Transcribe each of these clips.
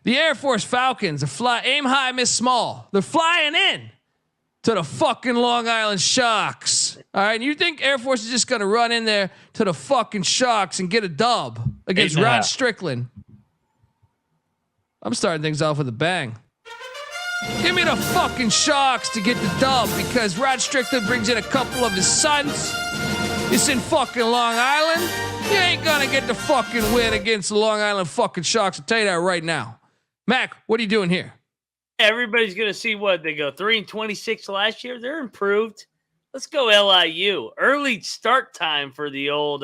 The Air Force Falcons are aim high, miss small. They're flying in to the fucking Long Island Sharks. All right. And you think Air Force is just going to run in there to the fucking Sharks and get a dub against Rod Strickland? I'm starting things off with a bang. Give me the fucking Sharks to get the dub because Rod Strickland brings in a couple of his sons. It's in fucking Long Island. You ain't going to get the fucking win against the Long Island fucking Sharks. I'll tell you that right now. Mac, what are you doing here? Everybody's going to see what they go 3-26 last year. They're improved. Let's go LIU. Early start time for the old,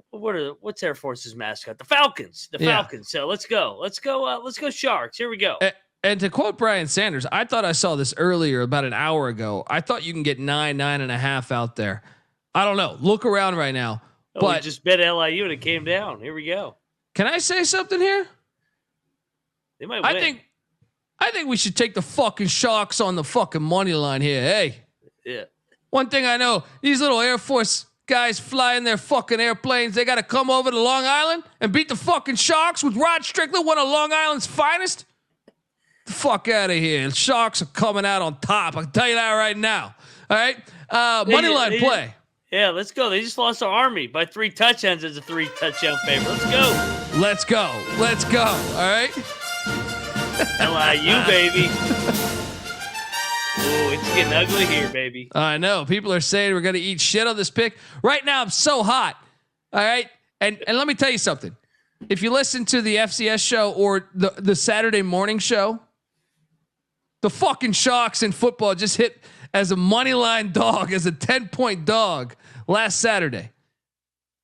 what's Air Force's mascot? The Falcons. The Falcons. So let's go. Let's go Sharks. Here we go. And to quote Brian Sanders, I thought I saw this earlier about an hour ago. I thought you can get 9.5 out there. I don't know. Look around right now. But we just bet LIU and it came down. Here we go. Can I say something here? They might win. I think we should take the fucking Sharks on the fucking money line here. Hey. Yeah. One thing I know, these little Air Force guys flying their fucking airplanes, they got to come over to Long Island and beat the fucking Sharks with Rod Strickland, one of Long Island's finest. The fuck out of here. The Sharks are coming out on top. I can tell you that right now. All right. Money line play. Yeah, let's go. They just lost to Army by 3 touchdowns as a 3-touchdown favorite. Let's go. Let's go. Let's go. All right. LIU, baby. Oh, it's getting ugly here, baby. I know. People are saying we're going to eat shit on this pick. Right now, I'm so hot. All right. And let me tell you something. If you listen to the FCS show or the Saturday morning show, the fucking Sharks in football just hit as a money line dog, as a 10-point dog last Saturday.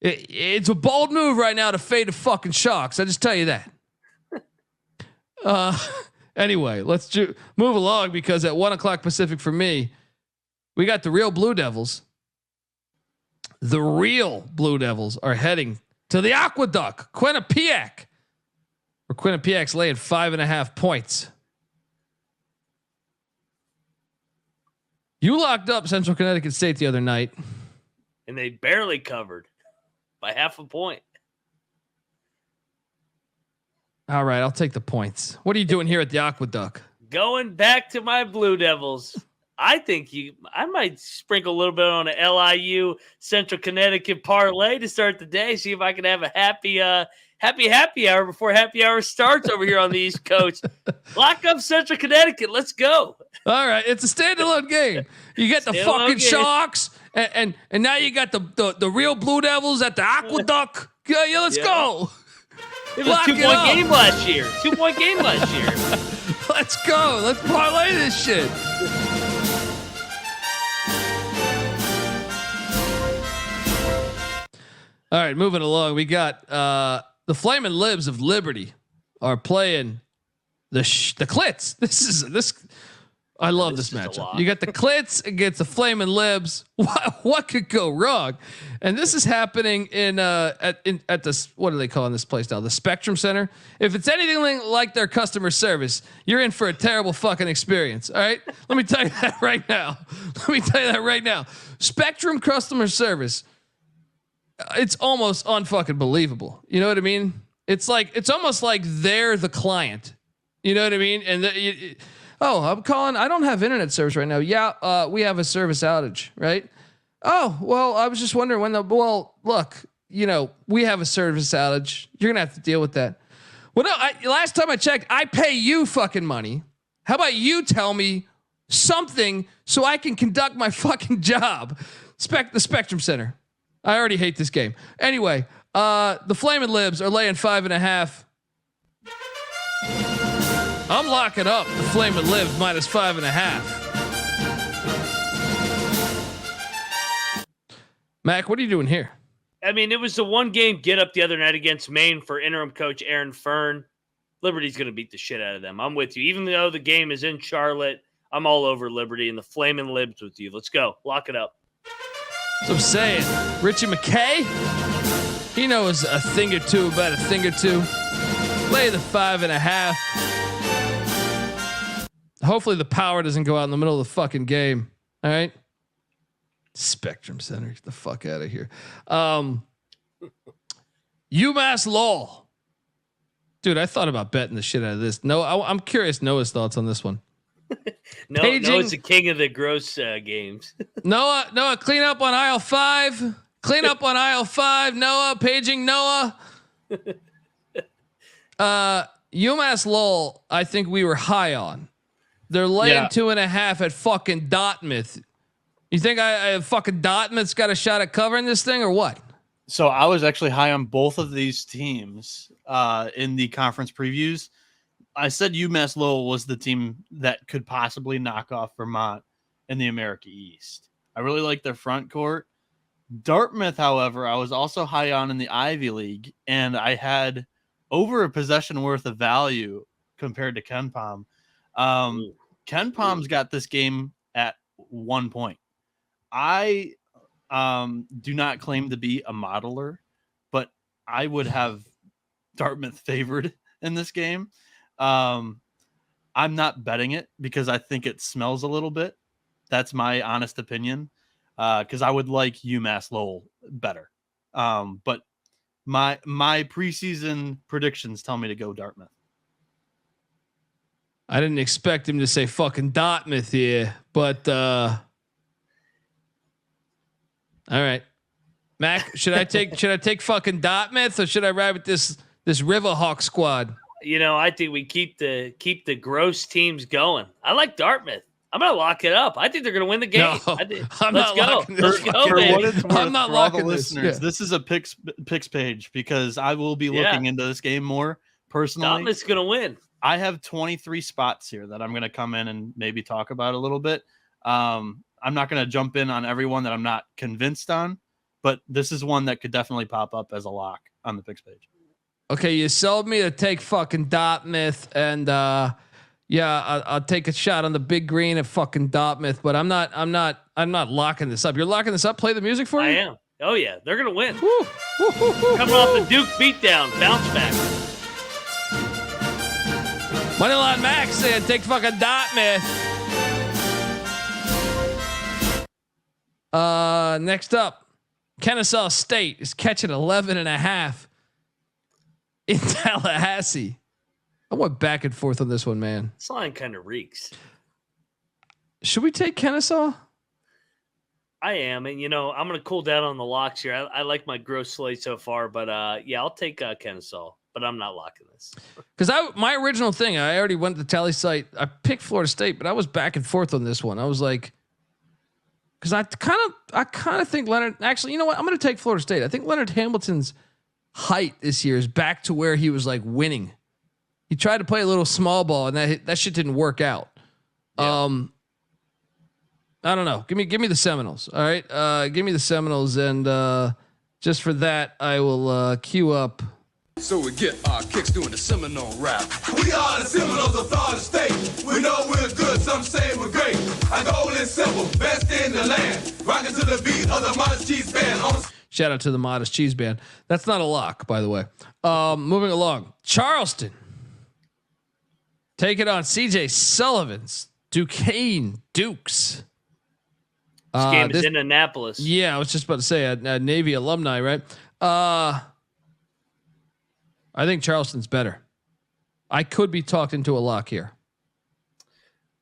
It's a bold move right now to fade the fucking Sharks. I just tell you that. Anyway, let's move along because at 1:00 Pacific for me, we got the real Blue Devils. The real Blue Devils are heading to the Aqueduct, Quinnipiac, where Quinnipiac's laying 5.5 points. You locked up Central Connecticut State the other night, and they barely covered by 0.5 point. All right, I'll take the points. What are you doing here at the Aqueduct? Going back to my Blue Devils. I think I might sprinkle a little bit on an LIU Central Connecticut parlay to start the day. See if I can have a happy hour before happy hour starts over here on the East Coast. Lock up Central Connecticut. Let's go. All right, it's a standalone game. You get the fucking Sharks, and now you got the real Blue Devils at the Aqueduct. Yeah, let's go. It was a 2-point game last year. 2-point game last year. Let's go. Let's parlay this shit. All right, moving along. We got the Flamin' Libs of Liberty are playing the Clits. I love this matchup. You got the Clits against the Flamin' Libs. What could go wrong? And this is happening at this, what are they calling this place now? The Spectrum Center. If it's anything like their customer service, you're in for a terrible fucking experience. All right. Let me tell you that right now. Spectrum customer service. It's almost unfucking believable. You know what I mean? It's almost like they're the client. You know what I mean? And I'm calling. I don't have internet service right now. Yeah, we have a service outage, right? Oh, well, I was just wondering when look, we have a service outage. You're going to have to deal with that. Well, no, last time I checked, I pay you fucking money. How about you tell me something so I can conduct my fucking job? The Spectrum Center. I already hate this game. Anyway, the Flamin' Libs are laying 5.5. I'm locking up the Flamin' Libs minus 5.5. Mac, what are you doing here? I mean, it was the one game get up the other night against Maine for interim coach Aaron Fern. Liberty's going to beat the shit out of them. I'm with you. Even though the game is in Charlotte, I'm all over Liberty and the Flamin' Libs with you. Let's go. Lock it up. So I'm saying, Richie McKay, he knows a thing or two about a thing or two. Lay the 5.5. Hopefully the power doesn't go out in the middle of the fucking game. All right. Spectrum Center, get the fuck out of here. UMass Lowell Dude, I thought about betting the shit out of this. No, I'm curious Noah's thoughts on this one. Noah's the king of the gross games. Noah, clean up on aisle 5. Clean up on aisle 5. Noah, paging Noah. UMass Lowell, I think we were high on. They're laying 2.5 at fucking Dartmouth. You think I fucking Dartmouth's got a shot at covering this thing or what? So I was actually high on both of these teams in the conference previews. I said UMass Lowell was the team that could possibly knock off Vermont in the America East. I really like their front court. Dartmouth, however, I was also high on in the Ivy League, and I had over a possession worth of value compared to Ken Pom. Ken Pom's got this game at 1 point. I do not claim to be a modeler, but I would have Dartmouth favored in this game. I'm not betting it because I think it smells a little bit. That's my honest opinion. Because I would like UMass Lowell better. But my preseason predictions tell me to go Dartmouth. I didn't expect him to say fucking Dartmouth here, but all right. Mac, should I take fucking Dartmouth or should I ride with this Riverhawk squad? I think we keep the gross teams going. I like Dartmouth. I'm gonna lock it up. I think they're gonna win the game. No, I'm let's not go. locking this. Let's go, baby. I'm not locking this. Listeners, this is a picks page because I will be looking into this game more personally. Dartmouth's gonna win. I have 23 spots here that I'm gonna come in and maybe talk about a little bit. I'm not gonna jump in on everyone that I'm not convinced on, but this is one that could definitely pop up as a lock on the picks page. Okay, you sold me to take fucking Dartmouth, and I'll take a shot on the big green at fucking Dartmouth, but I'm not locking this up. You're locking this up. Play the music for me. I am. Oh yeah, they're gonna win. Woo. Woo, woo, woo, Coming off the Duke beatdown, bounce back. Moneyline Max saying take fucking Dartmouth. Next up, Kennesaw State is catching 11.5 in Tallahassee. I went back and forth on this one, man. This line kind of reeks. Should we take Kennesaw? I am, and I'm going to cool down on the locks here. I like my gross slate so far, but I'll take Kennesaw, but I'm not locking this. Because my original thing, I already went to the tally site. I picked Florida State, but I was back and forth on this one. I was like, because I kind of think Leonard. Actually, you know what? I'm going to take Florida State. I think Leonard Hamilton's height this year is back to where he was like winning. He tried to play a little small ball, and that shit didn't work out. Yeah. I don't know. Give me the Seminoles. All right. Give me the Seminoles, and just for that, I will queue up. So we get our kicks doing the Seminole rap. We are the Seminoles of Florida State. We know we're good, some say we're great. Our goal is simple, best in the land. Rocking to the beat of the Modest Cheese Band. Shout out to the Modest Cheese Band. That's not a lock, by the way. Moving along. Charleston. Take it on CJ Sullivan's Duquesne Dukes. This game is in Annapolis. Yeah, I was just about to say a Navy alumni, right? I think Charleston's better. I could be talked into a lock here.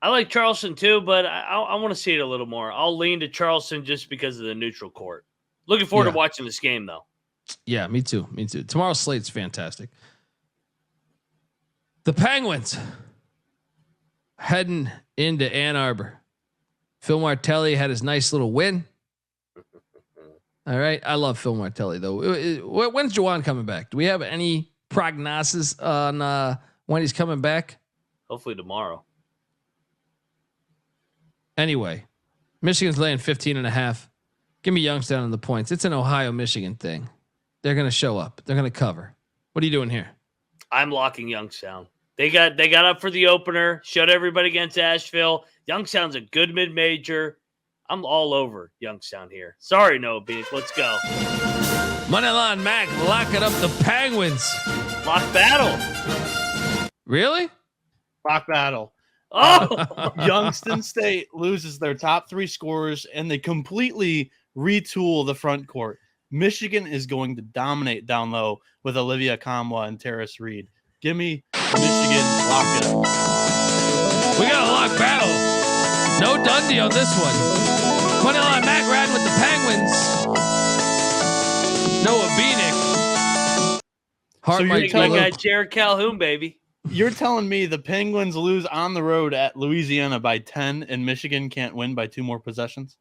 I like Charleston too, but I want to see it a little more. I'll lean to Charleston just because of the neutral court. Looking forward to watching this game, though. Yeah, me too. Me too. Tomorrow's slate's fantastic. The Penguins heading into Ann Arbor. Phil Martelli had his nice little win. All right. I love Phil Martelli, though. When's Juwan coming back? Do we have any prognosis on when he's coming back? Hopefully tomorrow. Anyway, Michigan's laying 15.5. Give me Youngstown in the points. It's an Ohio-Michigan thing. They're going to show up. They're going to cover. What are you doing here? I'm locking Youngstown. They got up for the opener, shut everybody against Asheville. Youngstown's a good mid-major. I'm all over Youngstown here. Sorry, Noah Bieniek. Let's go. Moneyline Mac, locking up the Penguins. Lock battle. Really? Lock battle. Oh, Youngstown State loses their top 3 scorers, and they completely retool the front court. Michigan is going to dominate down low with Olivia Kamwa and Terrace Reed. Give me Michigan. Lock it up. We got a lock battle. No Dundee on this one. Moneyline Mac riding with the Penguins. Noah Bieniek. So My guy Jared Calhoun, baby. You're telling me the Penguins lose on the road at Louisiana by 10 and Michigan can't win by 2 more possessions?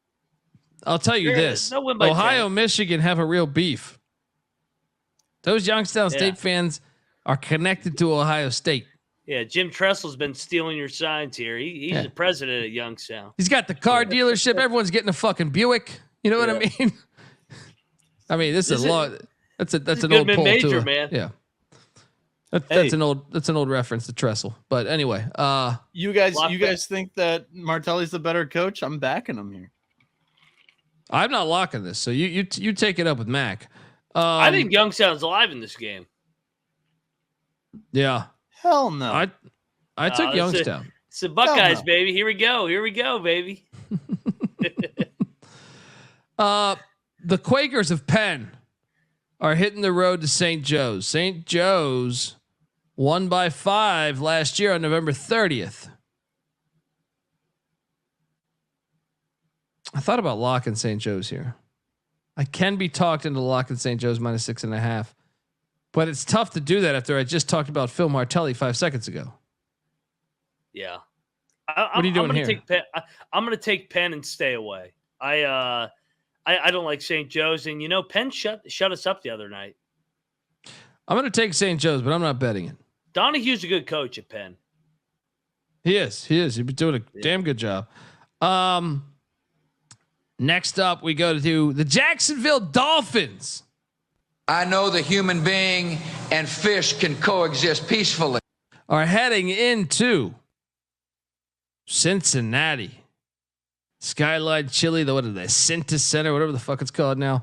I'll tell you this. Ohio, Michigan have a real beef. Those Youngstown State fans are connected to Ohio State. Yeah, Jim Tressel's been stealing your signs here. He's the president at Youngstown. He's got the car dealership. Everyone's getting a fucking Buick. You know what I mean? I mean, this is a lot. That's an old poll major, too. Man. Yeah. That's an old reference to Tressel. But anyway, you guys think that Martelli's the better coach? I'm backing him here. I'm not locking this. So you take it up with Mac. I think Youngstown's alive in this game. Yeah. Hell no. I took Youngstown. It's the Buckeyes, baby. Here we go, baby. The Quakers of Penn are hitting the road to St. Joe's. St. Joe's won by 5 last year on November 30th. I thought about locking St. Joe's here. I can be talked into locking St. Joe's minus 6.5, but it's tough to do that after I just talked about Phil Martelli 5 seconds ago. Yeah. What are you doing here? I'm going to take Penn and stay away. I don't like St. Joe's, and Penn shut us up the other night. I'm going to take St. Joe's, but I'm not betting it. Donahue's a good coach at Penn. He is. He's been doing a damn good job. Next up, we go to the Jacksonville Dolphins. I know the human being and fish can coexist peacefully. Are heading into Cincinnati. Skyline Chili, what are they? Cintas Center, whatever the fuck it's called now.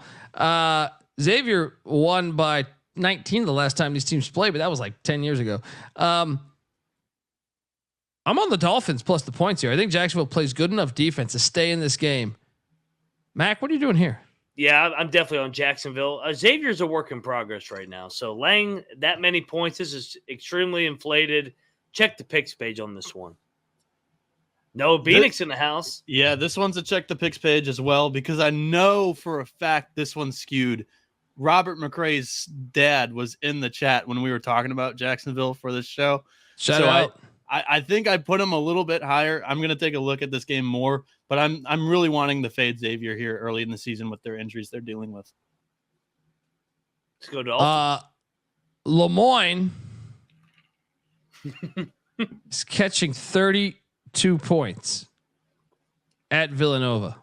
Xavier won by 19 the last time these teams played, but that was like 10 years ago. I'm on the Dolphins plus the points here. I think Jacksonville plays good enough defense to stay in this game. Mac, what are you doing here? Yeah, I'm definitely on Jacksonville. Xavier's a work in progress right now. So laying that many points, this is extremely inflated. Check the picks page on this one. Noah Bieniek's in the house. Yeah, this one's a check the picks page as well, because I know for a fact this one's skewed. Robert McRae's dad was in the chat when we were talking about Jacksonville for this show. Shout out. I think I put him a little bit higher. I'm going to take a look at this game more, but I'm really wanting to fade Xavier here early in the season with their injuries they're dealing with. Let's go to Lemoyne is catching 32 points at Villanova.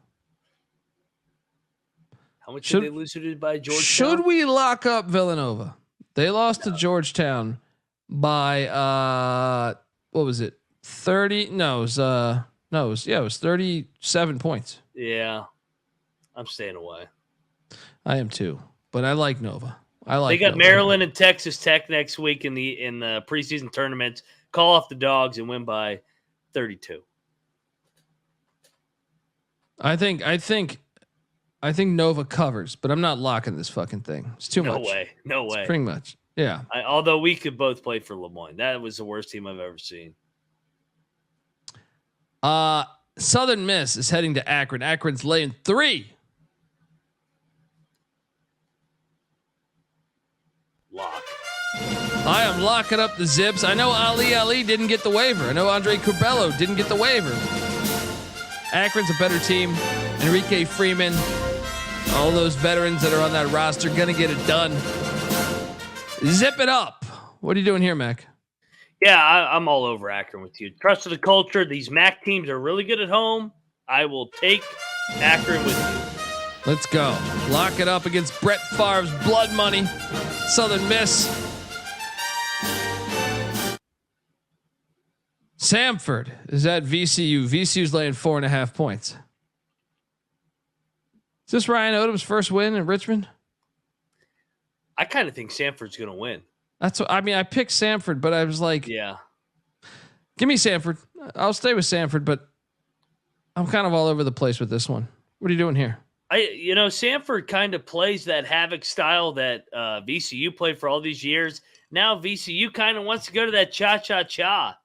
How much did they lose by Georgetown? Should we lock up Villanova? They lost to Georgetown by what was it? 30? No, it was 37 points. Yeah. I'm staying away. I am too, but I like Nova. They got Nova. Maryland and Texas Tech next week in the preseason tournament. Call off the dogs and win by 32. I think Nova covers, but I'm not locking this fucking thing. It's too much. No way. It's pretty much. Yeah. Although we could both play for Lemoyne. That was the worst team I've ever seen. Southern Miss is heading to Akron. Akron's laying 3. Lock. I am locking up the Zips. I know Ali didn't get the waiver. I know Andre Curbelo didn't get the waiver. Akron's a better team. Enrique Freeman, all those veterans that are on that roster, gonna get it done. Zip it up. What are you doing here, Mac? Yeah, I'm all over Akron with you. Trust the culture. These MAC teams are really good at home. I will take Akron with you. Let's go. Lock it up against Brett Favre's blood money. Southern Miss. Samford is at VCU. VCU's laying 4.5 points. Is this Ryan Odom's first win in Richmond? I kind of think Samford's going to win. That's what I mean. I picked Samford, but I was like, yeah, give me Samford. I'll stay with Samford, but I'm kind of all over the place with this one. What are you doing here? Sanford kind of plays that havoc style that VCU played for all these years. Now VCU kind of wants to go to that cha-cha-cha.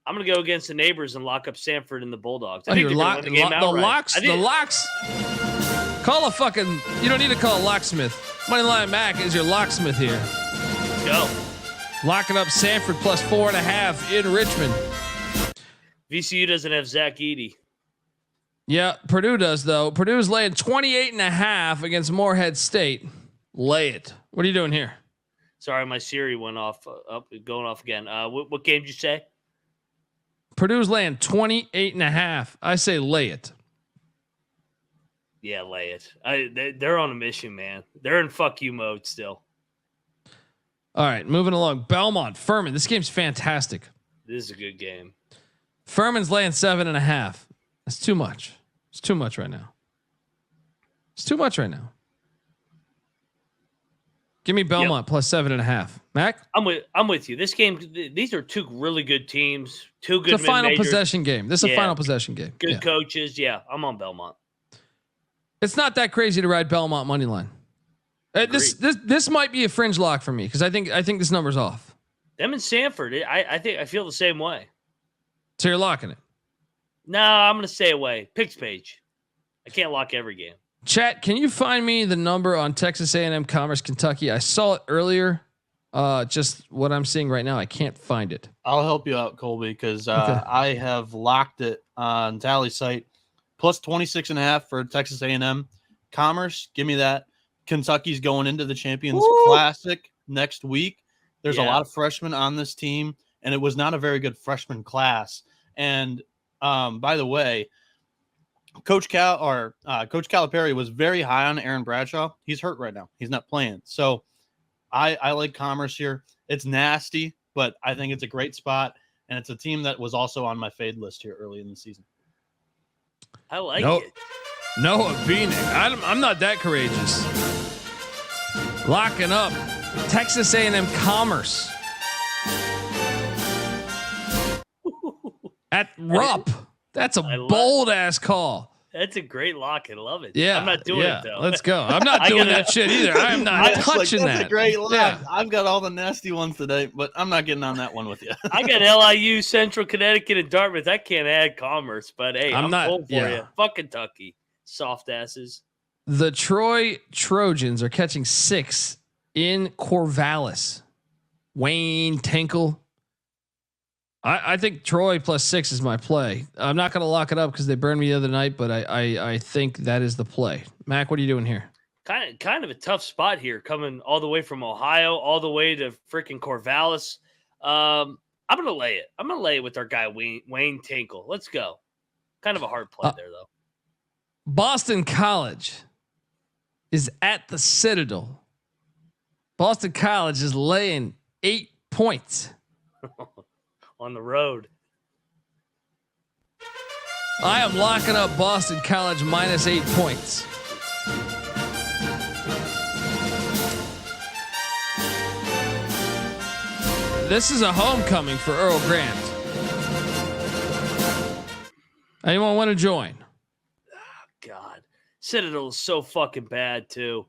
I'm going to go against the neighbors and lock up Sanford and the Bulldogs. I think they're going to win the game outright. The locks. Call a fucking. You don't need to call a locksmith. Moneyline Mac is your locksmith here. Let's go. Locking up Sanford plus 4.5 in Richmond. VCU doesn't have Zach Edey. Yeah, Purdue does though. Purdue's laying 28.5 against Morehead State. Lay it. What are you doing here? Sorry, my Siri went off. Going off again. What game did you say? Purdue's laying 28.5. I say lay it. Yeah, lay it. They're on a mission, man. They're in fuck you mode still. All right, moving along. Belmont, Furman. This game's fantastic. This is a good game. Furman's laying 7.5. That's too much. It's too much right now. It's too much right now. Give me Belmont plus 7.5. Mac? I'm with you. This game, these are two really good teams. Two good. It's a final possession game. This is a final possession game. Good coaches. Yeah, I'm on Belmont. It's not that crazy to ride Belmont money line. This might be a fringe lock for me because I think this number's off. Them and Sanford. I feel the same way. So you're locking it? No, I'm going to stay away. Picks page. I can't lock every game. Chat, can you find me the number on Texas A&M Commerce, Kentucky? I saw it earlier. Just what I'm seeing right now, I can't find it. I'll help you out, Colby, because I have locked it on Tally site. Plus 26.5 for Texas A&M Commerce. Give me that. Kentucky's going into the Champions Classic next week. There's a lot of freshmen on this team, and it was not a very good freshman class. And by the way, Coach Calipari was very high on Aaron Bradshaw. He's hurt right now. He's not playing. So I like Commerce here. It's nasty, but I think it's a great spot, and it's a team that was also on my fade list here early in the season. I like it. Noah Bieniek. I'm not that courageous. Locking up Texas A&M Commerce at Rupp. That's a bold ass call. That's a great lock. I love it. Yeah, I'm not doing it though. Let's go. I'm not doing that shit either. I am not touching that. That's a great lock. Yeah. I've got all the nasty ones today, but I'm not getting on that one with you. I got LIU, Central Connecticut, and Dartmouth. I can't add Commerce, but hey, I'm not full for you. Fuck Kentucky, soft asses. The Troy Trojans are catching 6 in Corvallis. Wayne Tinkle. I think Troy plus 6 is my play. I'm not going to lock it up because they burned me the other night, but I think that is the play. Mac, what are you doing here? Kind of a tough spot here, coming all the way from Ohio, all the way to freaking Corvallis. I'm going to lay it. I'm going to lay it with our guy Wayne Tinkle. Let's go. Kind of a hard play there, though. Boston College is at the Citadel. Boston College is laying 8 points. On the road. I am locking up Boston College minus 8 points. This is a homecoming for Earl Grant. Anyone want to join? Oh, God. Citadel is so fucking bad, too.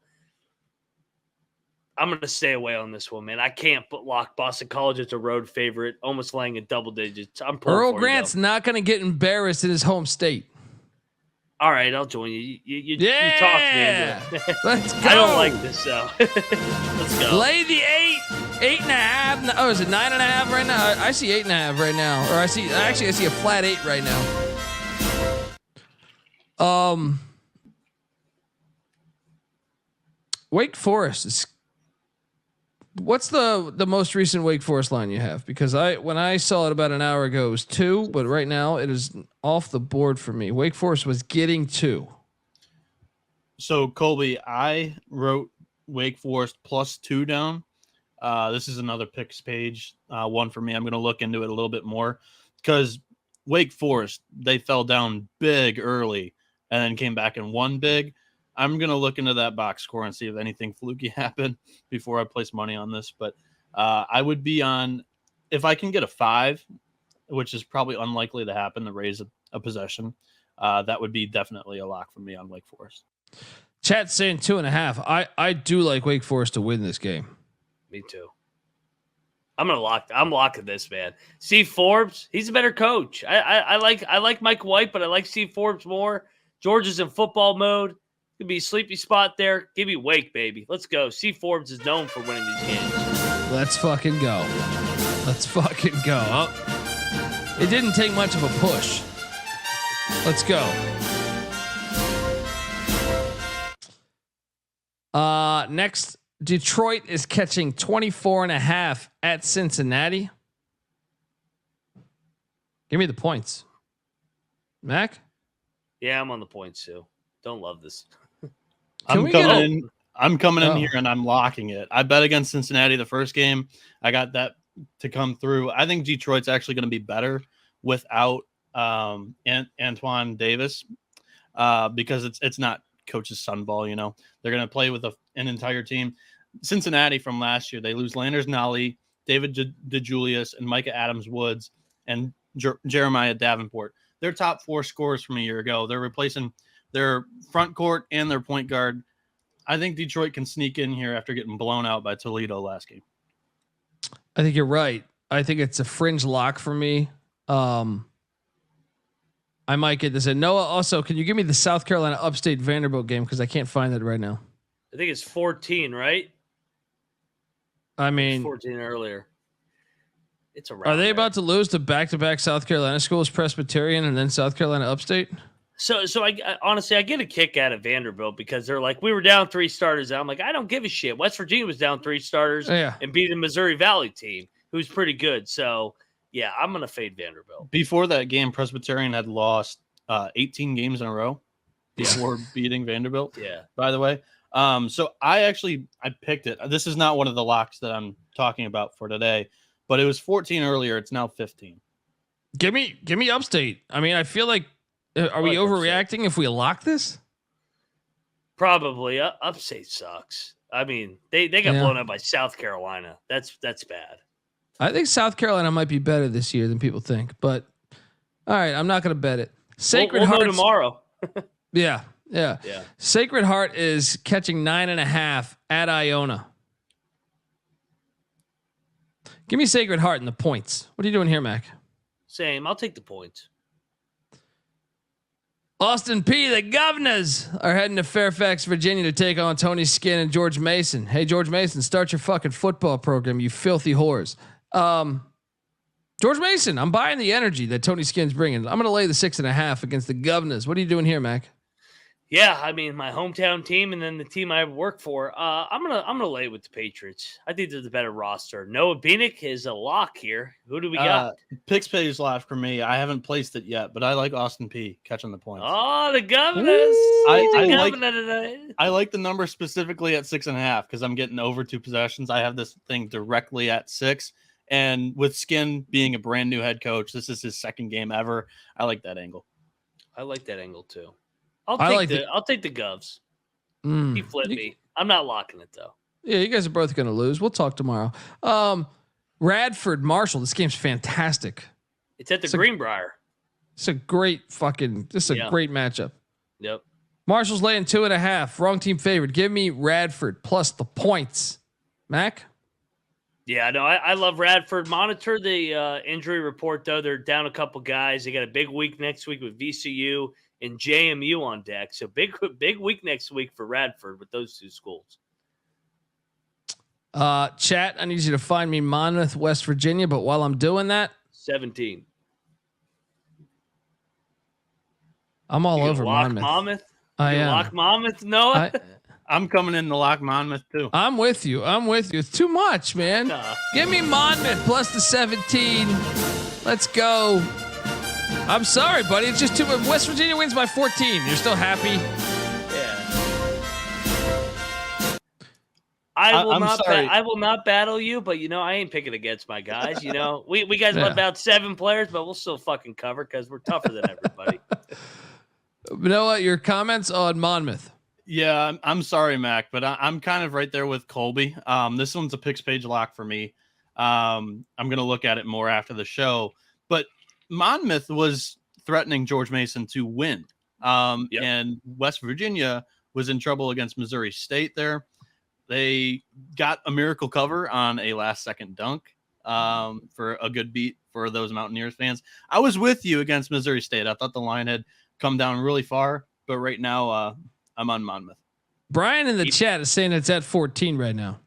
I'm going to stay away on this one, man. I can't lock Boston College as a road favorite, almost laying in double digits. Earl Grant's not going to get embarrassed in his home state. All right, I'll join you. You talk to me. Let's go. I don't like this, though. Let's go. Lay the 8.5. Oh, is it 9.5 right now? I see 8.5 right now. Or I see a flat 8 right now. Wake Forest is. What's the most recent Wake Forest line you have? Because when I saw it about an hour ago, it was 2, but right now it is off the board for me. Wake Forest was getting 2. So Colby, I wrote Wake Forest plus 2 down. This is another picks page one for me. I'm going to look into it a little bit more because Wake Forest, they fell down big early and then came back and won big. I'm going to look into that box score and see if anything fluky happened before I place money on this. But I would be on, if I can get a 5, which is probably unlikely to happen, to raise a possession. that would be definitely a lock for me on Wake Forest. Chat's saying 2.5. I do like Wake Forest to win this game. Me too. I'm locking this, man. Steve Forbes, he's a better coach. I like Mike White, but I like Steve Forbes more. Georgia's in football mode. Could be a sleepy spot there. Give me Wake, baby. Let's go. Steve Forbes is known for winning these games. Let's fucking go. Let's fucking go. Oh, it didn't take much of a push. Let's go. Next, Detroit is catching 24.5 at Cincinnati. Give me the points. Mac? Yeah, I'm on the points too. Don't love this. I'm coming in here and I'm locking it. I bet against Cincinnati the first game. I got that to come through. I think Detroit's actually going to be better without Antoine Davis because it's not coach's son ball. You know, they're going to play with an entire team. Cincinnati from last year, they lose Landers Nolly, David DeJulius, and Micah Adams-Woods, and Jeremiah Davenport. They're top 4 scorers from a year ago. They're replacing their front court and their point guard. I think Detroit can sneak in here after getting blown out by Toledo last game. I think you're right. I think it's a fringe lock for me. I might get this in. Noah, also, can you give me the South Carolina Upstate Vanderbilt game? Because I can't find that right now. I think it's 14, right? I mean, 14 earlier. It's a. Are they about to lose to back-to-back South Carolina schools, Presbyterian and then South Carolina Upstate? So I honestly, I get a kick out of Vanderbilt because they're like, we were down 3 starters. And I'm like, I don't give a shit. West Virginia was down 3 starters and beat a Missouri Valley team who's pretty good. So yeah, I'm going to fade Vanderbilt. Before that game, Presbyterian had lost 18 games in a row before beating Vanderbilt. Yeah. By the way. So I picked it. This is not one of the locks that I'm talking about for today, but it was 14 earlier. It's now 15. Give me Upstate. I mean, I feel like, are we overreacting if we lock this? Probably. Upstate sucks. I mean, they got blown up by South Carolina. That's bad. I think South Carolina might be better this year than people think, but all right, I'm not going to bet it. Sacred Heart know tomorrow. Yeah. Sacred Heart is catching 9.5 at Iona. Give me Sacred Heart and the points. What are you doing here, Mac? Same. I'll take the points. Austin P. The Governors are heading to Fairfax, Virginia to take on Tony Skinn and George Mason. Hey, George Mason, start your fucking football program, you filthy whores. George Mason, I'm buying the energy that Tony Skinn's bringing. I'm going to lay the 6.5 against the Governors. What are you doing here, Mac? Yeah, I mean, my hometown team and then the team I work for. I'm gonna lay it with the Patriots. I think they're the better roster. Noah Bieniek is a lock here. Who do we got? Picks page lock for me. I haven't placed it yet, but I like Austin P catching the points. Oh, the Governors! I like the number specifically at 6.5 because I'm getting over 2 possessions. I have this thing directly at 6, and with Skinn being a brand new head coach, this is his 2nd game ever. I like that angle. I like that angle too. I'll take the Govs. He flipped me. I'm not locking it though. Yeah, you guys are both going to lose. We'll talk tomorrow. Radford Marshall. This game's fantastic. It's at the Greenbrier. It's a great fucking. This is a great matchup. Yep. Marshall's laying 2.5. Wrong team favored. Give me Radford plus the points. Mac. Yeah, no, I love Radford. Monitor the injury report though. They're down a couple guys. They got a big week next week with VCU and JMU on deck. So big week next week for Radford with those 2 schools. Chat, I need you to find me Monmouth, West Virginia. But while I'm doing that, 17. I'm all over Monmouth. I am. Lock Monmouth, Noah? I'm coming in to lock Monmouth too. I'm with you. It's too much, man. Give me Monmouth plus the 17. Let's go. I'm sorry, buddy. It's just too much. West Virginia wins by 14. You're still happy? Yeah. I will not battle you, but I ain't picking against my guys. We guys have about 7 players, but we'll still fucking cover because we're tougher than everybody. Noah, your comments on Monmouth? Yeah, I'm sorry, Mac, but I'm kind of right there with Colby. This one's a picks page lock for me. I'm going to look at it more after the show, but Monmouth was threatening George Mason to win. And West Virginia was in trouble against Missouri State there. They got a miracle cover on a last-second dunk for a good beat for those Mountaineers fans. I was with you against Missouri State. I thought the line had come down really far, but right now I'm on Monmouth. Brian in the chat is saying it's at 14 right now.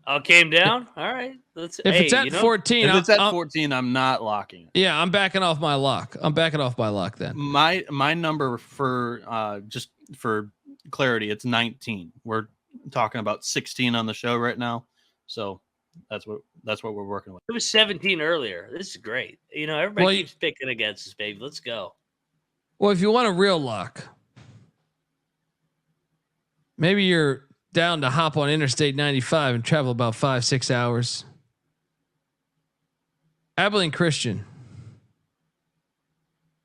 Oh, came down? All right. If it's at 14, if it's at 14, I'm not locking it. Yeah, I'm backing off my lock. Then. My number for just for clarity, it's 19. We're talking about 16 on the show right now, so that's what we're working with. It was 17 earlier. This is great. Everybody keeps picking against us, baby. Let's go. Well, if you want a real lock, maybe you're down to hop on Interstate 95 and travel about 5-6 hours. Abilene Christian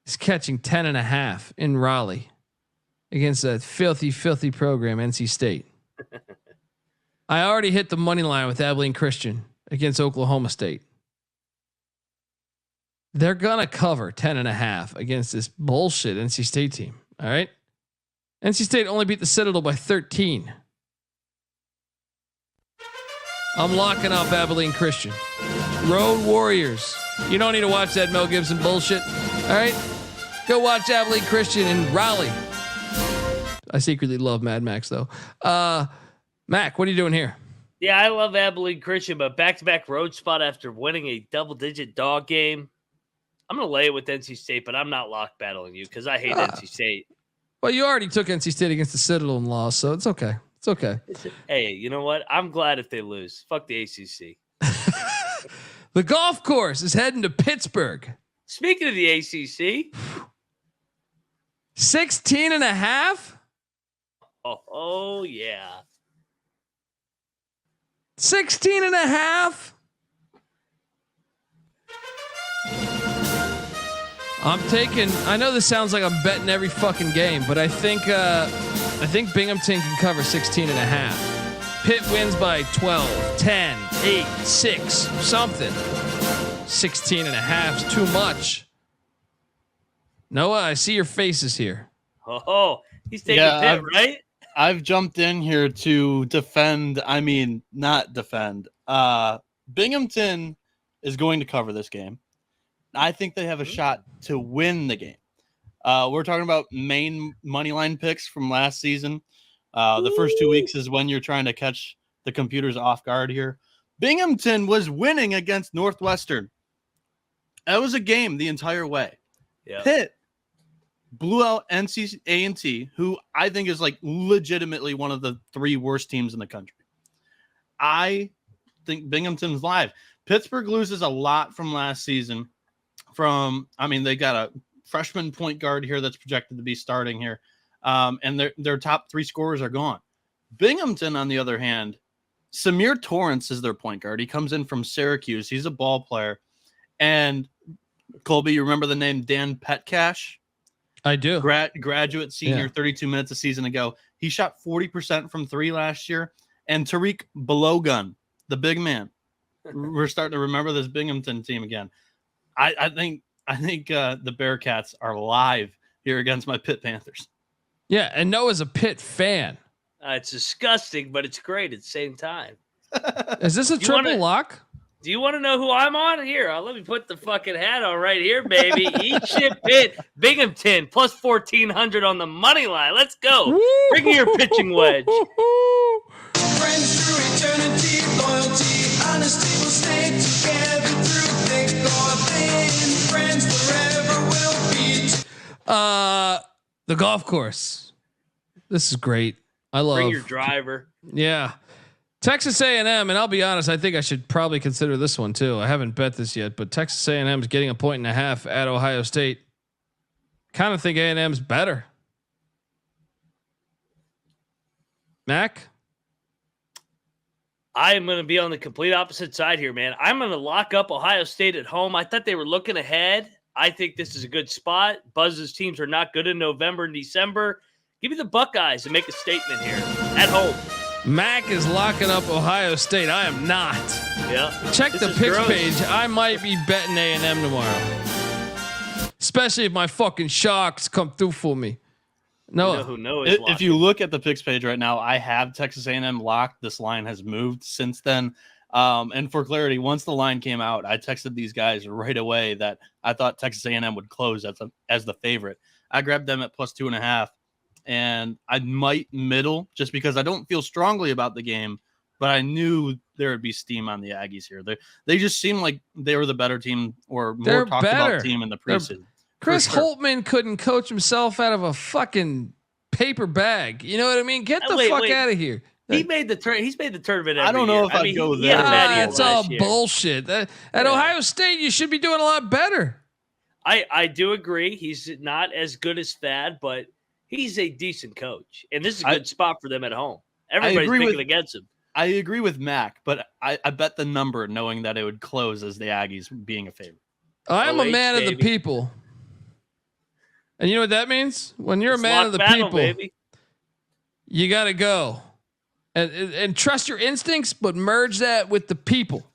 is catching 10.5 in Raleigh against a filthy program, NC State. I already hit the money line with Abilene Christian against Oklahoma State. They're gonna cover 10.5 against this bullshit NC State team. All right. NC State only beat the Citadel by 13. I'm locking up Abilene Christian. Road Warriors. You don't need to watch that Mel Gibson bullshit. All right. Go watch Abilene Christian in Raleigh. I secretly love Mad Max though. Mac, what are you doing here? Yeah, I love Abilene Christian, but back-to-back road spot after winning a double-digit dog game. I'm going to lay it with NC State, but I'm not lock battling you because I hate NC State. Well, you already took NC State against the Citadel and lost, so it's okay. It's okay. Hey, you know what? I'm glad if they lose. Fuck the ACC. The golf course is heading to Pittsburgh. Speaking of the ACC. 16.5? Oh, yeah. 16.5? I know this sounds like I'm betting every fucking game, but I think Binghamton can cover 16.5. Pitt wins by 12, 10, 8, 6, something. 16.5 is too much. Noah, I see your faces here. Oh, he's taking Pitt, right? I've jumped in here to defend. I mean, not defend. Binghamton is going to cover this game. I think they have a shot to win the game. We're talking about main money line picks from last season. The first 2 weeks is when you're trying to catch the computers off guard here. Binghamton was winning against Northwestern. That was a game the entire way. Yeah. Pitt blew out NC A&T, who I think is like legitimately one of the 3 worst teams in the country. I think Binghamton's live. Pittsburgh loses a lot from last season. They got a freshman point guard here that's projected to be starting here. And their top 3 scorers are gone. Binghamton, on the other hand, Samir Torrance is their point guard. He comes in from Syracuse. He's a ball player. And Colby, you remember the name Dan Petcash? I do. Graduate senior, 32 minutes a season ago. He shot 40% from 3 last year. And Tariq Belogun, the big man. We're starting to remember this Binghamton team again. I think the Bearcats are live here against my Pitt Panthers. Yeah, and Noah's a Pitt fan. It's disgusting, but it's great at the same time. Is this a triple lock? Do you want to know who I'm on? Here, let me put the fucking hat on right here, baby. Eat shit, Pitt. Binghamton, plus 1,400 on the money line. Let's go. Bring me your pitching wedge. Friends through eternity, loyalty, honesty will stay together through thick or thin. Friends forever will be. The golf course. This is great. I love. Bring your driver. Yeah. Texas A&M, and I'll be honest, I think I should probably consider this one too. I haven't bet this yet, but Texas A&M is getting 1.5 at Ohio State. Kind of think A&M's better. Mac? I am going to be on the complete opposite side here, man. I'm going to lock up Ohio State at home. I thought they were looking ahead. I think this is a good spot. Buzz's teams are not good in November and December. Give me the Buckeyes and make a statement here at home. Mac is locking up Ohio State. I am not. Yeah. Check the picks page. I might be betting A&M tomorrow. especially if my fucking Sharks come through for me. You know No, who knows? If you look at the picks page right now, I have Texas A&M locked. This line has moved since then. And for clarity, once the line came out, I texted these guys right away that I thought Texas A&M would close as the favorite. I grabbed them at +2.5, and I might middle just because I don't feel strongly about the game, but I knew there would be steam on the Aggies here. They just seemed like they were the better team or more They're talked better. about team in the preseason. Chris For sure. Holtman couldn't coach himself out of a fucking paper bag. You know what I mean? Get the fuck out of here. He made the He's made the tournament. I don't know year. if I'd go he had a there. bad year That's all last year. bullshit. At Ohio State, you should be doing a lot better. I do agree. He's not as good as Thad, but he's a decent coach, and this is a good spot for them at home. Everybody's picking against him. I agree with Mac, but I bet the number knowing that it would close as the Aggies being a favorite. I'm a OH, man of the baby. people. And you know what that means? When you're It's a man lock of the battle, people, baby. you got to go and trust your instincts, but merge that with the people.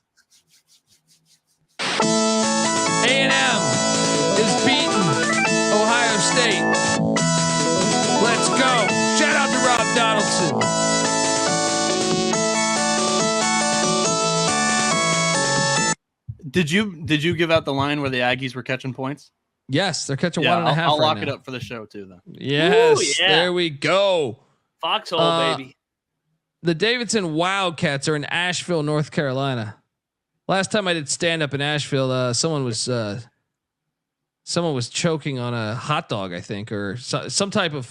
A&M is beating Ohio State. Let's go. Shout out to Rob Donaldson. Did you give out the line where the Aggies were catching points? Yes, they're catching Yeah, 1.5. I'll lock now. it up for the show too, then. Yes, Ooh, yeah. there we go. Foxhole, baby. The Davidson Wildcats are in Asheville, North Carolina. Last time I did stand up in Asheville, someone was choking on a hot dog, I think, or some type of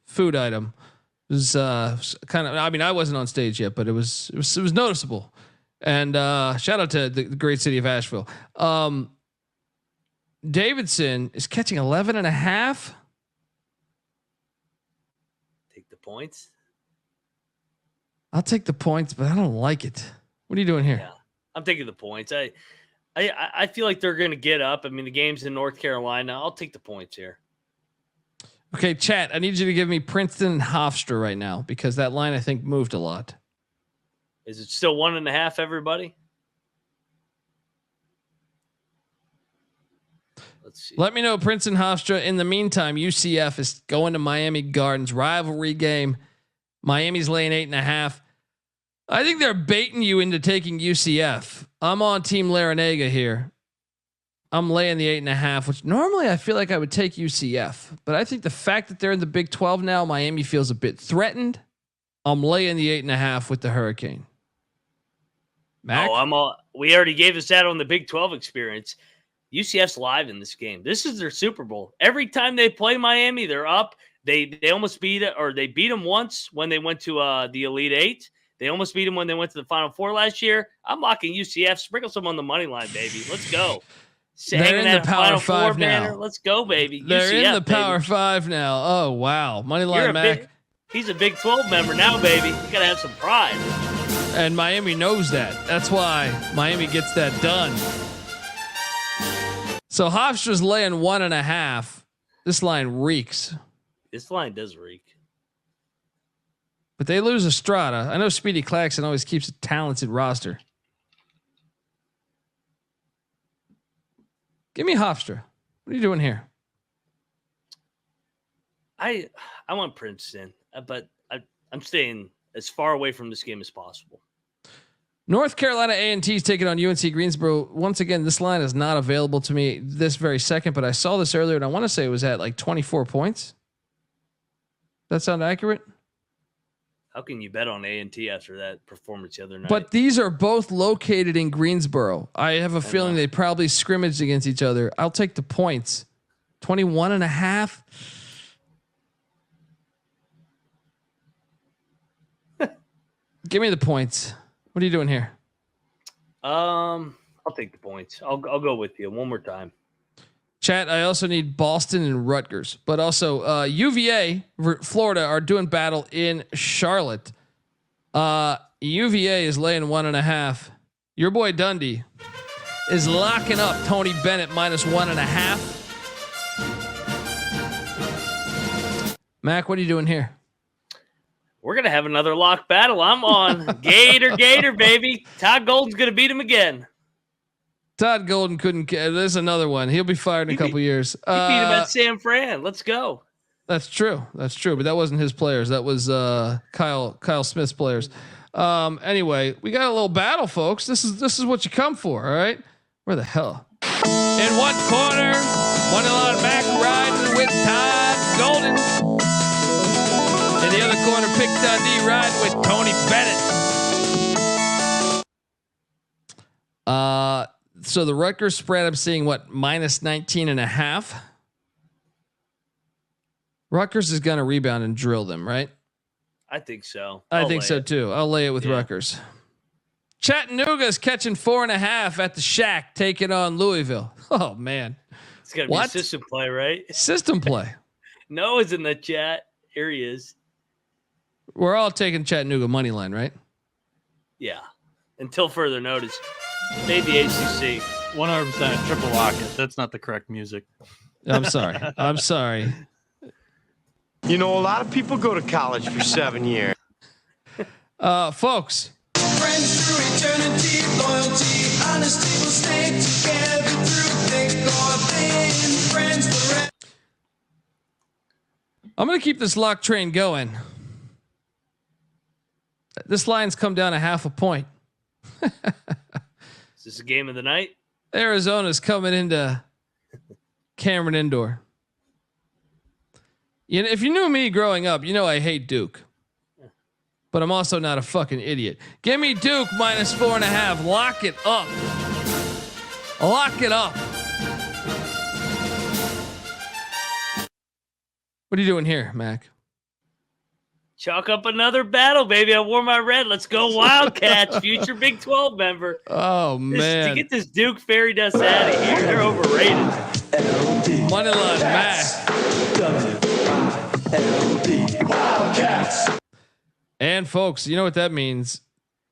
food item. It was kind of. I mean, I wasn't on stage yet, but it was noticeable. And shout out to the great city of Asheville. Davidson is catching 11.5. Take the points. I'll take the points, but I don't like it. What are you doing here? Yeah, I'm taking the points. I feel like they're going to get up. I mean, the game's in North Carolina. I'll take the points here. Okay, chat. I need you to give me Princeton and Hofstra right now because that line I think moved a lot. Is it still 1.5, everybody? Let's see. Let me know, Princeton Hofstra. In the meantime, UCF is going to Miami Gardens rivalry game. Miami's laying 8.5. I think they're baiting you into taking UCF. I'm on Team Larinaga here. I'm laying the 8.5, which normally I feel like I would take UCF, but I think the fact that they're in the Big 12 now, Miami feels a bit threatened. I'm laying the 8.5 with the Hurricane. Mac? We already gave us that on the Big 12 experience. UCF's live in this game. This is their Super Bowl. Every time they play Miami, they're up. They almost beat it, or they beat them once when they went to the Elite Eight. They almost beat them when they went to the Final Four last year. I'm locking UCF. Sprinkle some on the money line, baby. Let's go. They're in the Power 5 now. banner. Let's go, baby. They're UCF, in the Power baby. 5 now. Oh, wow. Moneyline Mac. He's a Big 12 member now, baby. You got to have some pride. And Miami knows that. That's why Miami gets that done. So Hofstra's laying 1.5. This line reeks. This line does reek. But they lose Estrada. I know Speedy Claxton always keeps a talented roster. Give me Hofstra. What are you doing here? I want Princeton, but I'm staying as far away from this game as possible. North Carolina A&T is taking on UNC Greensboro. Once again, this line is not available to me this very second, but I saw this earlier and I want to say it was at like 24 points. That sound accurate? How can you bet on A&T after that performance the other night? But these are both located in Greensboro. I have a feeling they probably scrimmaged against each other. I'll take the points. 21.5. Give me the points. What are you doing here? I'll take the points. I'll go with you one more time. Chat, I also need Boston and Rutgers, but also UVA, Florida are doing battle in Charlotte. UVA is laying 1.5. Your boy Dundee is locking up Tony Bennett -1.5. Mac, what are you doing here? We're going to have another lock battle. I'm on Gator, baby. Todd Golden's going to beat him again. Todd Golden couldn't. There's another one. He'll be fired in a couple years. He beat him at San Fran. Let's go. That's true. But that wasn't his players. That was Kyle Smith's players. Anyway, we got a little battle, folks. This is what you come for. All right. Where the hell? In one corner, Wonderland Mac riding with Todd Golden. In the other corner, Pick Dundee riding with Tony Bennett. So the Rutgers spread, I'm seeing what, minus 19.5. Rutgers is going to rebound and drill them, right? I think so. I think so too. I'll lay it with Rutgers. Chattanooga's catching 4.5 at the Shack, taking on Louisville. Oh man, it's got to be a system play, right? System play. Noah's in the chat. Here he is. We're all taking Chattanooga money line, right? Yeah. Until further notice. Maybe ACC. 100% triple lock it. That's not the correct music. I'm sorry. You know, a lot of people go to college for 7 years. Folks. Friends through eternity, loyalty, honesty will stay together through thick or thin. Friends forever. I'm going to keep this lock train going. This line's come down 0.5 point. Is this a game of the night? Arizona's coming into Cameron Indoor. You know, if you knew me growing up, you know I hate Duke. But I'm also not a fucking idiot. Give me Duke minus 4.5. Lock it up. Lock it up. What are you doing here, Mac? Chalk up another battle, baby. I wore my red. Let's go Wildcats, future Big 12 member. Oh, man. To get this Duke fairy dust out of here, they're overrated. Moneyline Mac. And folks, you know what that means.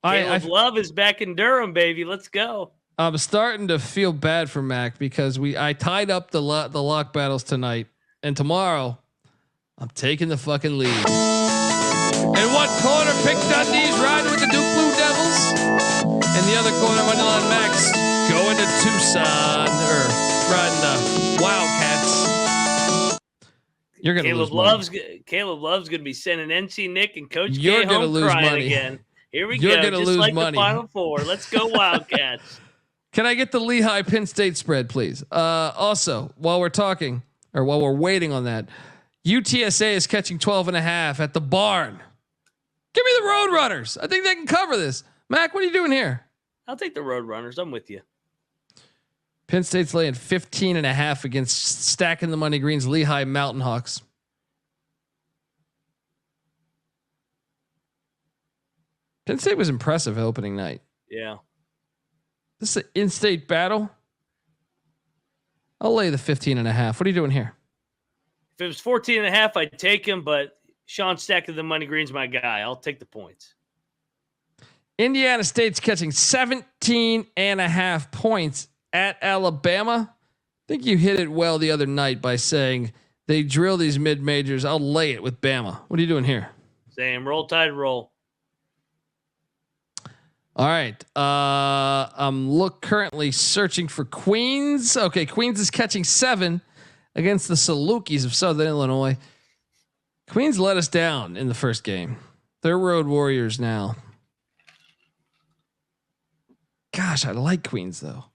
Caleb Love is back in Durham, baby. Let's go. I'm starting to feel bad for Mac because I tied up the lock battles tonight, and tomorrow I'm taking the fucking lead. In one corner, Pick Dundee's riding with the Duke Blue Devils. In the other corner, Wonderland Max going to Tucson or riding the Wildcats. You're gonna lose money. Caleb Love's gonna be sending NC Nick and Coach You're K gonna home lose crying money again. Here we You're go, gonna just lose like money. the Final Four. Let's go Wildcats. Can I get the Lehigh Penn State spread, please? Also, while we're waiting on that, UTSA is catching 12.5 at the Barn. Give me the Roadrunners. I think they can cover this. Mac, what are you doing here? I'll take the Roadrunners. I'm with you. Penn State's laying 15.5 against stacking the money greens Lehigh Mountain Hawks. Penn State was impressive opening night. Yeah. This is an in-state battle. I'll lay the 15.5. What are you doing here? If it was 14.5, I'd take him, but Sean Stacking the money green's my guy. I'll take the points. Indiana State's catching 17.5 points at Alabama. I think you hit it well the other night by saying they drill these mid-majors. I'll lay it with Bama. What are you doing here? Same. Roll Tide, roll. All right. I'm currently searching for Queens. Okay, Queens is catching 7 against the Salukis of Southern Illinois. Queens let us down in the first game. They're road warriors now. Gosh, I like Queens though.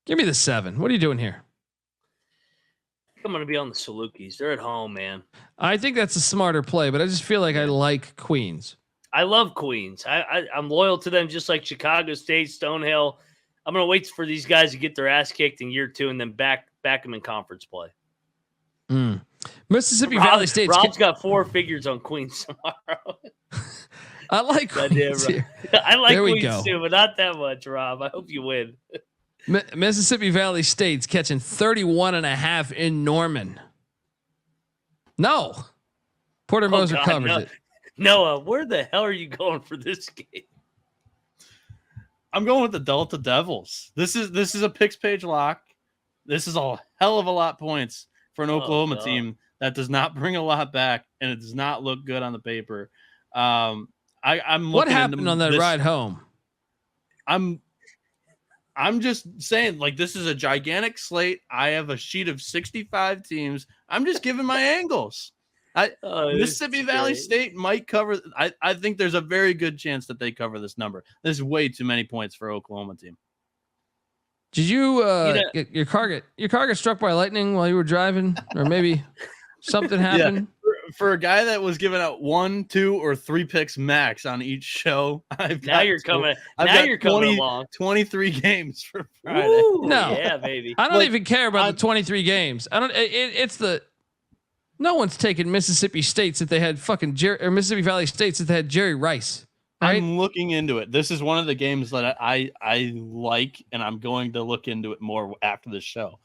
Give me the 7. What are you doing here? I'm going to be on the Salukis. They're at home, man. I think that's a smarter play, but I just feel like I like Queens. I love Queens. I'm loyal to them just like Chicago State, Stonehill. I'm going to wait for these guys to get their ass kicked in year 2 and then back them in conference play. Mississippi Valley State's Rob's got 4 figures on Queens tomorrow. I like Queens here. I like There we Queens go. too, but not that much, Rob. I hope you win. Mississippi Valley State's catching 31.5 in Norman. No. Porter Moser covers it. Noah, where the hell are you going for this game? I'm going with the Delta Devils. This is a picks page lock. This is a hell of a lot of points for an Oklahoma team that does not bring a lot back, and it does not look good on the paper. I'm What looking happened on that ride home? I'm I'm just saying, like, this is a gigantic slate. I have a sheet of 65 teams. I'm just giving my angles. Mississippi Valley State might cover. I think there's a very good chance that they cover this number. There's way too many points for Oklahoma team. Did you get your car get struck by lightning while you were driving, or maybe something happened? Yeah. For a guy that was giving out 1, 2, or 3 picks max on each show, you're coming along. 23 games for Friday. Ooh, no, yeah, baby. I don't even care about the 23 games. I don't. It's the. No one's taking Mississippi States if they had fucking or Mississippi Valley States if they had Jerry Rice. Right? I'm looking into it. This is one of the games that I like, and I'm going to look into it more after the show.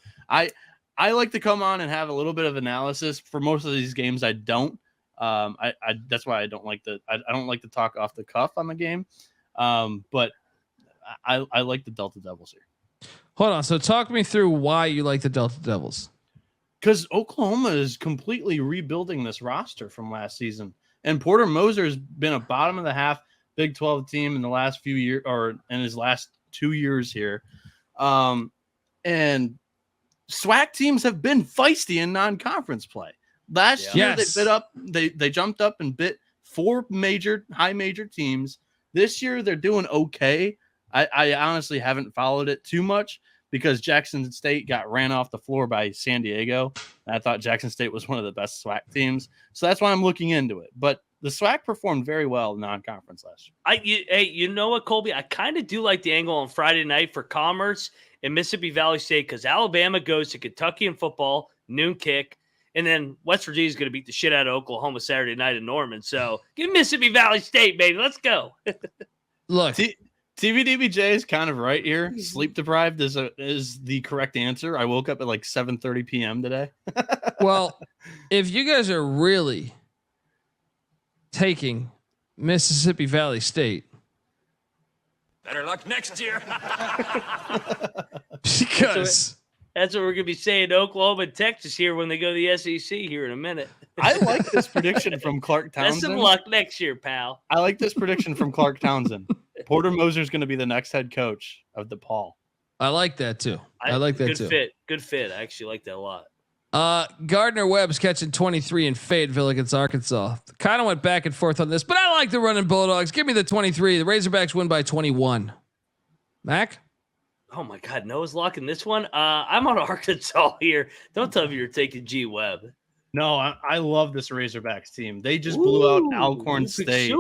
I like to come on and have a little bit of analysis. For most of these games, I don't. That's why I don't like to talk off the cuff on the game. But I like the Delta Devils here. Hold on. So talk me through why you like the Delta Devils. Because Oklahoma is completely rebuilding this roster from last season, and Porter Moser has been a bottom of the half Big 12 team in the last few years, or in his last 2 years here. And SWAC teams have been feisty in non-conference play. Last year they jumped up and bit 4 high major teams. This year they're doing okay. I honestly haven't followed it too much because Jackson State got ran off the floor by San Diego. I thought Jackson State was one of the best SWAC teams. So that's why I'm looking into it. But the SWAC performed very well in non-conference last year. Hey, you know what, Colby? I kind of do like the angle on Friday night for Commerce and Mississippi Valley State because Alabama goes to Kentucky in football, noon kick, and then West Virginia is going to beat the shit out of Oklahoma Saturday night in Norman. So give Mississippi Valley State, baby. Let's go. Look, TVDBJ is kind of right here. Sleep deprived is the correct answer. I woke up at like 7:30 p.m. today. Well, if you guys are really taking Mississippi Valley State, Better luck next year. because that's what we're going to be saying to Oklahoma and Texas here when they go to the SEC here in a minute. I like this prediction from Clark Townsend. Best of luck next year, pal. I like this prediction from Clark Townsend. Porter Moser is going to be the next head coach of DePaul. I like that too. I like that too. Good fit. I actually like that a lot. Gardner Webb's catching 23 in Fayetteville against Arkansas. Kind of went back and forth on this, but I like the running Bulldogs. Give me the 23. The Razorbacks win by 21. Mac? Oh my God, Noah's locking this one. I'm on Arkansas here. Don't tell me you're taking G Webb. No, I love this Razorbacks team. They just blew out Alcorn State.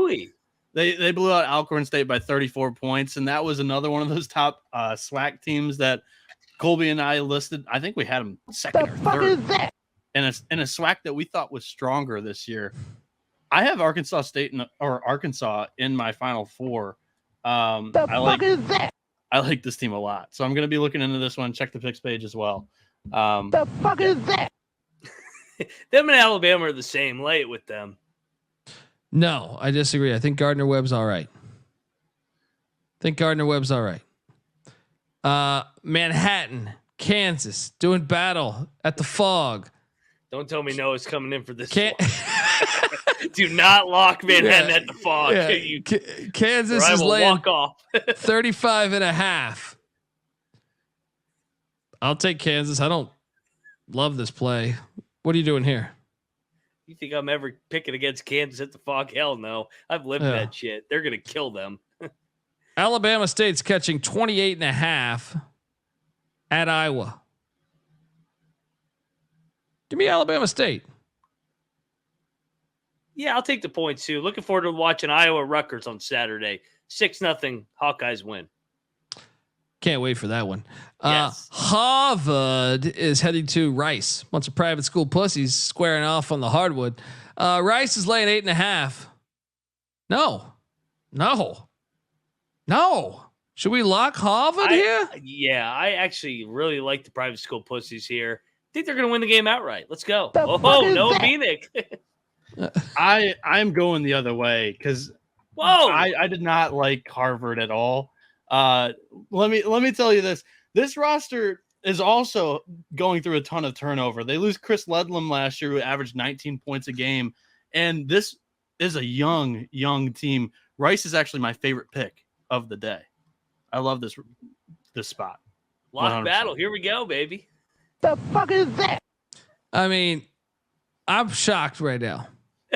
They blew out Alcorn State by 34 points, and that was another one of those top SWAC teams that Colby and I listed. I think we had them second or third. Is that? And a SWAC that we thought was stronger this year. I have Arkansas State Arkansas in my Final Four. Is that? I like this team a lot, so I'm going to be looking into this one. Check the picks page as well. Is that? Them and Alabama are the same. Lay it with them. No, I disagree. I think Gardner Webb's all right. Manhattan, Kansas, doing battle at the Fog. Don't tell me Noah's coming in for this. Do not lock Manhattan at the Fog. Yeah. Kansas is laying walk off 35.5. I'll take Kansas. I don't love this play. What are you doing here? You think I'm ever picking against Kansas at the Fog? Hell no. I've lived that shit. They're going to kill them. Alabama State's catching 28.5 at Iowa. Give me Alabama State. Yeah, I'll take the points too. Looking forward to watching Iowa Rutgers on Saturday. 6-0 Hawkeyes win. Can't wait for that one. Yes. Harvard is heading to Rice. Bunch of private school pussies squaring off on the hardwood. Rice is laying 8.5. No. Should we lock Harvard here? Yeah, I actually really like the private school pussies here. I think they're going to win the game outright. Let's go. Noah Bieniek. I'm going the other way because I did not like Harvard at all. Let me tell you this. This roster is also going through a ton of turnover. They lose Chris Ledlam last year, who averaged 19 points a game. And this is a young team. Rice is actually my favorite pick of the day. I love this. this spot. Lock 100%. battle. Here we go, baby. I mean, I'm shocked right now.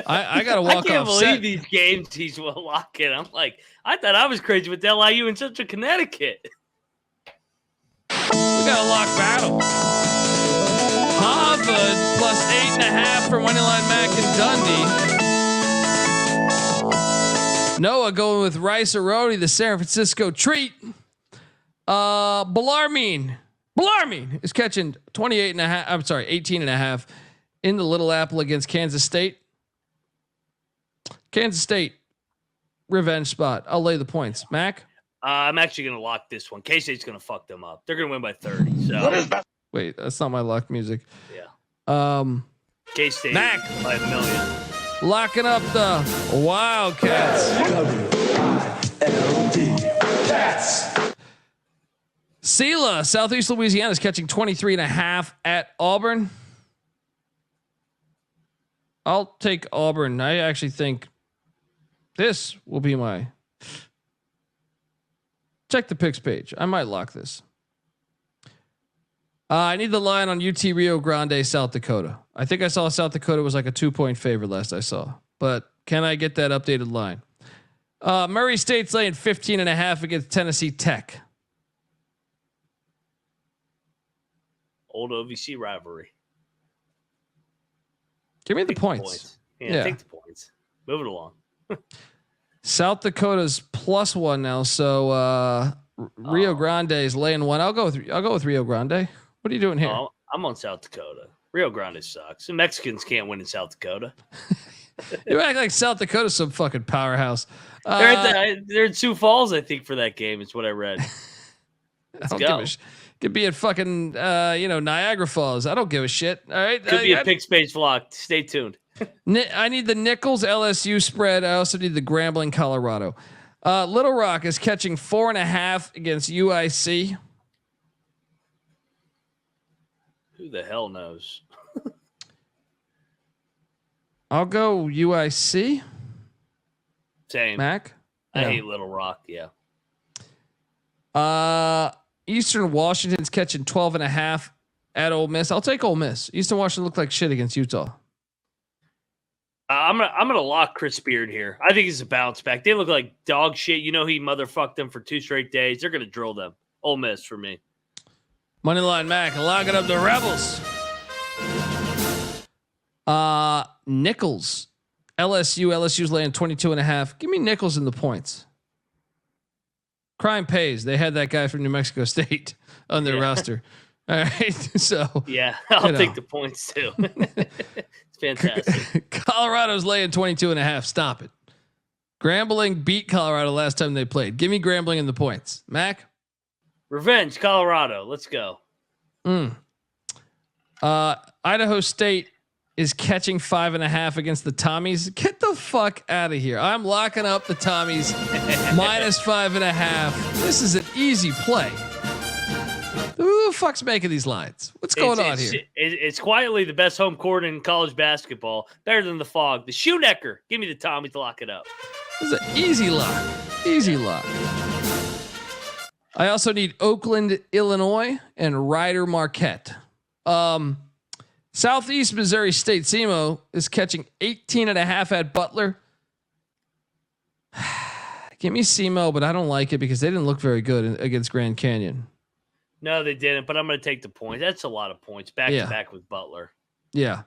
I got to I walk can't off believe set. these games he's locking. I'm like, I thought I was crazy with LIU and Central Connecticut. We got a lock battle. Harvard plus 8.5 for Moneyline Mac and Dundee. Noah going with Rice Aroni, the San Francisco treat. Bellarmine is catching 28.5. I'm sorry, 18.5 in the Little Apple against Kansas State. Kansas State revenge spot. I'll lay the points. Mac. I'm actually going to lock this one. K-State's going to fuck them up. They're going to win by 30. So Wait, that's not my lock music. yeah, K-State K-State by a million. locking up the Wildcats. Sela, Southeast Louisiana is catching 23.5 at Auburn. I'll take Auburn. I actually think this will be my check the picks page. I might lock this. I need the line on UT Rio Grande, South Dakota. I think I saw South Dakota was like a 2-point favorite last I saw, but can I get that updated line? Murray State's laying 15.5 against Tennessee Tech. Old OVC rivalry. Give me the Take the points. Yeah, take the points. Move it along. South Dakota's +1 now, so Rio Grande is laying 1. I'll go with Rio Grande. What are you doing here? Oh, I'm on South Dakota. Rio Grande sucks. The Mexicans can't win in South Dakota. You act like South Dakota's some fucking powerhouse. They're in Sioux Falls, I think, for that game. Is what I read. Let's go. Could be at fucking Niagara Falls. I don't give a shit. All right, Could be a pick space vlog. Stay tuned. I need the Nichols LSU spread. I also need the Grambling Colorado. Little Rock is catching 4.5 against UIC. Who the hell knows? I'll go UIC. Same. Mac. I hate Little Rock. Yeah. Eastern Washington's catching 12.5 at Ole Miss. I'll take Ole Miss. Eastern Washington looked like shit against Utah. I'm gonna lock Chris Beard here. I think he's a bounce back. They look like dog shit. You know he motherfucked them for 2 straight days. They're gonna drill them. Ole Miss for me. Moneyline Mac locking up the Rebels. Nichols, LSU's laying 22.5. Give me Nichols in the points. Crime pays. They had that guy from New Mexico State on their roster. All right, so yeah, I'll take the points too. It's fantastic. Colorado's laying 22.5. Stop it. Grambling beat Colorado last time they played. Give me Grambling in the points. Mac. Revenge, Colorado. Let's go. Idaho State is catching 5.5 against the Tommies. Get the fuck out of here. I'm locking up the Tommies minus 5.5. This is an easy play. Who the fuck's making these lines? What's going on here? It's quietly the best home court in college basketball. Better than the Fog. The Shoenecker. Give me the Tommies to lock it up. This is an easy lock. Easy lock. I also need Oakland, Illinois, and Ryder Marquette. Southeast Missouri State SEMO is catching 18.5 at Butler. Give me SEMO, but I don't like it because they didn't look very good against Grand Canyon. No, they didn't, but I'm going to take the point. That's a lot of points back to back with Butler. Yeah.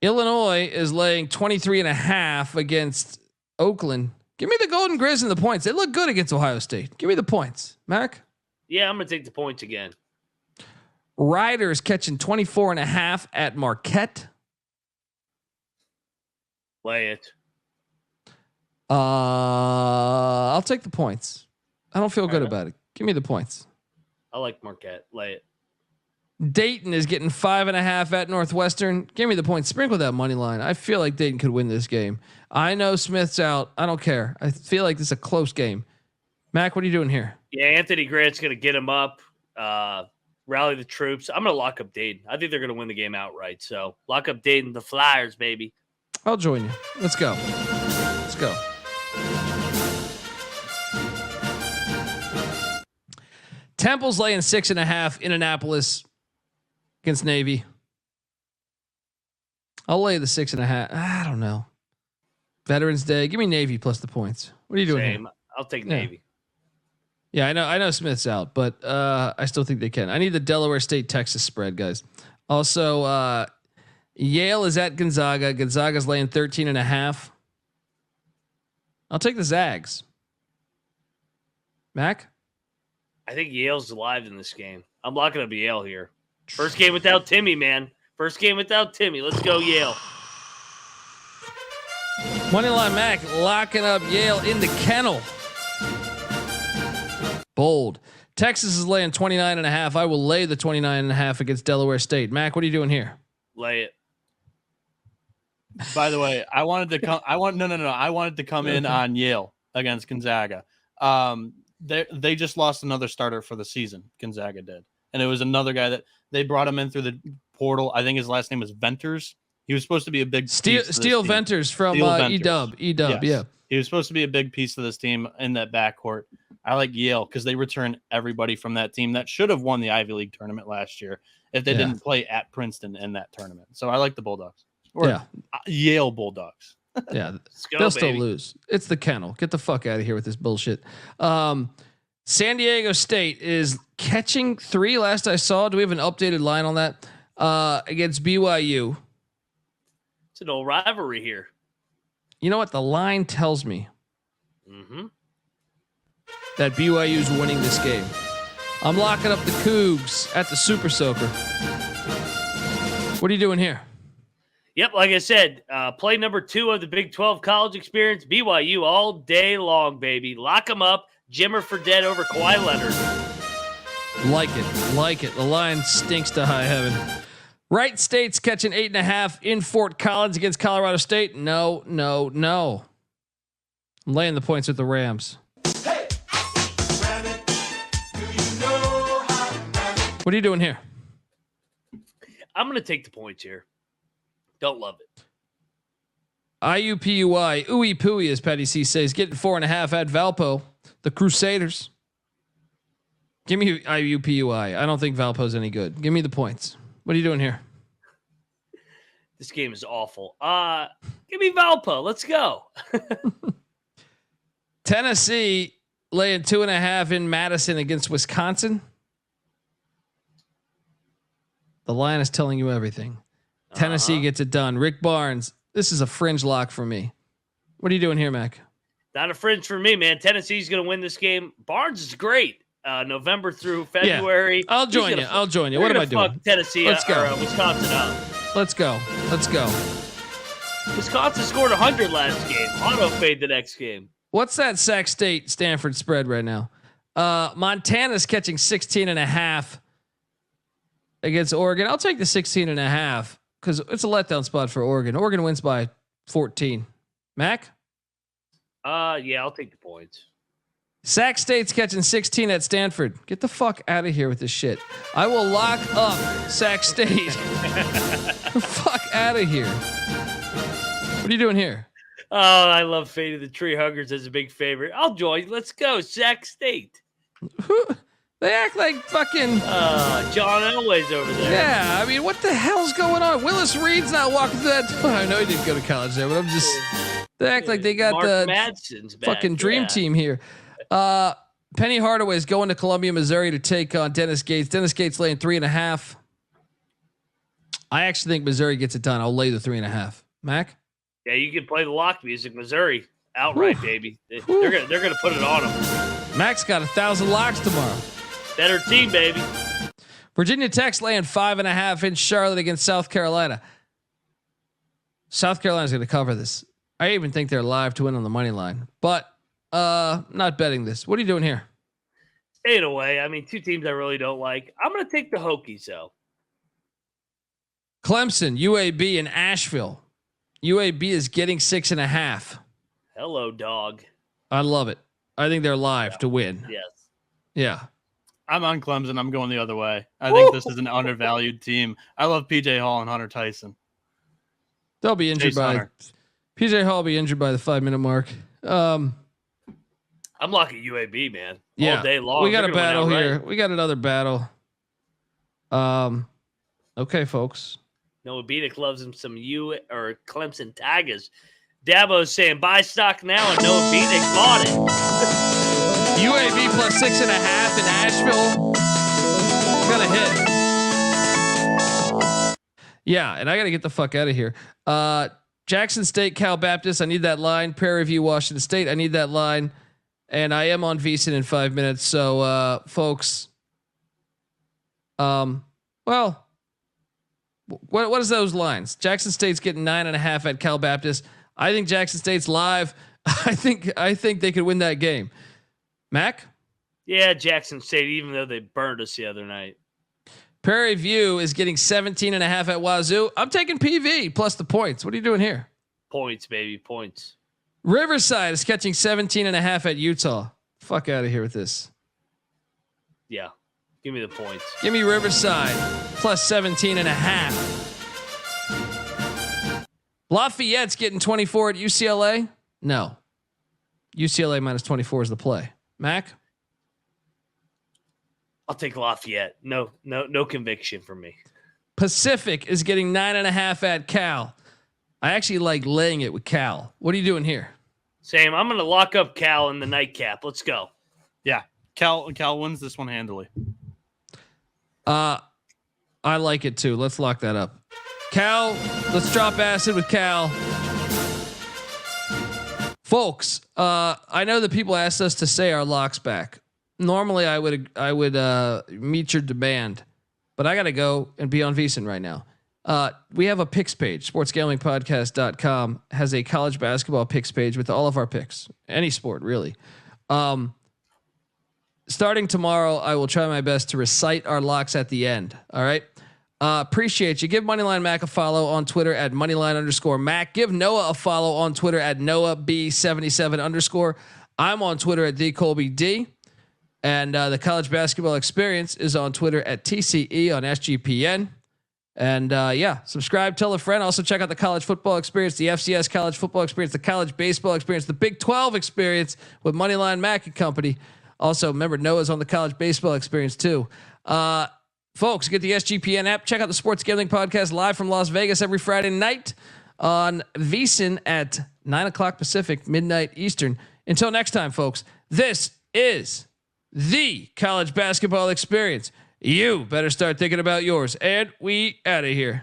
Illinois is laying 23.5 against Oakland. Give me the Golden Grizz in the points. They look good against Ohio State. Give me the points. Mac? Yeah, I'm going to take the points again. Riders catching 24.5 at Marquette. Lay it. I'll take the points. I don't feel good about it. Give me the points. I like Marquette. Lay it. Dayton is getting 5.5 at Northwestern. Give me the points. Sprinkle that money line. I feel like Dayton could win this game. I know Smith's out. I don't care. I feel like this is a close game. Mac, what are you doing here? Yeah, Anthony Grant's going to get him up, rally the troops. I'm going to lock up Dayton. I think they're going to win the game outright. So lock up Dayton, the Flyers, baby. I'll join you. Let's go. Let's go. Temple's laying 6.5 in Annapolis against Navy. I'll lay the 6.5. I don't know. Veterans Day. Give me Navy plus the points. What are you doing Same. here? I'll take Navy. Yeah, I know Smith's out, but I still think they can. I need the Delaware State Texas spread, guys. Also, Yale is at Gonzaga. Gonzaga's laying 13.5. I'll take the Zags. Mac? I think Yale's alive in this game. I'm locking up Yale here. First game without Timmy, man. First game without Timmy. Let's go Yale. Moneyline Mac locking up Yale in the kennel. Bold. Texas is laying 29.5. I will lay the 29.5 against Delaware State. Mac, what are you doing here? Lay it. By the way, I wanted to come. I wanted to come in on Yale against Gonzaga. They just lost another starter for the season. Gonzaga did, and it was another guy that they brought him in through the portal. I think his last name was Venters. He was supposed to be a big Steel Venters from EW. Yes. Yeah. He was supposed to be a big piece of this team in that backcourt. I like Yale because they return everybody from that team that should have won the Ivy League tournament last year if they didn't play at Princeton in that tournament. So I like the Bulldogs. Or Yale Bulldogs. Yeah, go, they'll still lose. It's the kennel. Get the fuck out of here with this bullshit. San Diego State is catching 3. Last I saw. Do we have an updated line on that? Against BYU. It's an old rivalry here. You know what the line tells me? Mm-hmm. That BYU's winning this game. I'm locking up the Cougs at the Super Soaker. What are you doing here? Yep, like I said, play number 2 of the Big 12 college experience, BYU all day long, baby. Lock them up. Jimmer for dead over Kawhi Leonard. Like it. The line stinks to high heaven. Wright State's catching 8.5 in Fort Collins against Colorado State. No. I'm laying the points with the Rams. What are you doing here? I'm going to take the points here. Don't love it. IUPUI, ooey pooey, as Patty C says, getting 4.5 at Valpo. The Crusaders. Give me IUPUI. I don't think Valpo's any good. Give me the points. What are you doing here? This game is awful. Give me Valpo. Let's go. Tennessee laying 2.5 in Madison against Wisconsin. The line is telling you everything. Tennessee gets it done. Rick Barnes. This is a fringe lock for me. What are you doing here, Mac? Not a fringe for me, man. Tennessee's going to win this game. Barnes is great. November through February. Yeah, I'll join you. What am I doing? Tennessee. Let's go. Wisconsin up. Let's go. Wisconsin scored 100 last game. Auto fade the next game. What's that Sac State Stanford spread right now? Montana's catching 16.5 against Oregon. I'll take the 16.5 because it's a letdown spot for Oregon. Oregon wins by 14. Mac? Yeah, I'll take the points. Sac State's catching 16 at Stanford. Get the fuck out of here with this shit. I will lock up Sac State. The fuck out of here. What are you doing here? Oh, I love Fate of the Tree Huggers as a big favorite. I'll join. Let's go, Sac State. They act like fucking John Elway's over there. Yeah, I mean, what the hell's going on? Willis Reed's not walking through that. I know he didn't go to college there, but I'm just. They act like they got Mark the Madsen's back. fucking dream team here. Penny Hardaway's going to Columbia, Missouri to take on Dennis Gates. Dennis Gates laying 3.5. I actually think Missouri gets it done. I'll lay the 3.5. Mac? Yeah, you can play the lock music, Missouri outright, baby. They're gonna put it on them. Mac's got 1,000 locks tomorrow. Better team, baby. Virginia Tech's laying 5.5 in Charlotte against South Carolina. South Carolina's going to cover this. I even think they're live to win on the money line, but not betting this. What are you doing here? Staying away. I mean, two teams I really don't like. I'm going to take the Hokies, though. Clemson, UAB, and Asheville. UAB is getting 6.5. Hello, dog. I love it. I think they're live to win. Yes. Yeah. I'm on Clemson. I'm going the other way. I think this is an undervalued team. I love PJ Hall and Hunter Tyson. They'll be injured PJ Hall will be injured by the 5-minute mark. I'm locking UAB, man. Yeah, all day long. we got They're a gonna win battle here. outright. We got another battle. Okay, folks. Noah Bieniek loves him some Clemson Tigers. Dabo's saying buy stock now, and Noah Bieniek bought it. UAB plus 6.5 in Asheville. Gonna hit. Yeah, and I gotta get the fuck out of here. Jackson State, Cal Baptist. I need that line. Prairie View, Washington State. I need that line. And I am on VSiN in 5 minutes. So, folks. Well, what is those lines? Jackson State's getting 9.5 at Cal Baptist. I think Jackson State's live. I think they could win that game. Mac? Yeah, Jackson State, even though they burned us the other night. Prairie View is getting 17.5 at Wazoo. I'm taking PV plus the points. What are you doing here? Points, baby, points. Riverside is catching 17.5 at Utah. Fuck out of here with this. Yeah, give me the points. Give me Riverside plus 17.5. Lafayette's getting 24 at UCLA. No. UCLA minus 24 is the play. Mac? I'll take Lafayette. No conviction for me. Pacific is getting 9.5 at Cal. I actually like laying it with Cal. What are you doing here? Same. I'm going to lock up Cal in the nightcap. Let's go. Yeah, Cal wins this one handily. I like it too. Let's lock that up. Cal, let's drop acid with Cal. Folks, I know that people asked us to say our locks back. Normally I would meet your demand, but I got to go and be on VSiN right now. We have a picks page. Sportsgamblingpodcast.com has a college basketball picks page with all of our picks, any sport really. Starting tomorrow, I will try my best to recite our locks at the end. All right. Appreciate you. Give Moneyline Mac a follow on Twitter at Moneyline_Mac. Give Noah a follow on Twitter at NoahB77_. I'm on Twitter at DColbyD. And the college basketball experience is on Twitter at TCE on SGPN. And yeah, subscribe, tell a friend. Also check out the college football experience, the FCS college football experience, the college baseball experience, the Big 12 experience with Moneyline Mac and Company. Also, remember Noah's on the college baseball experience too. Folks, get the SGPN app. Check out the Sports Gambling Podcast live from Las Vegas every Friday night on VSiN at 9:00 Pacific, midnight Eastern. Until next time, folks, this is the college basketball experience. You better start thinking about yours. And we out of here.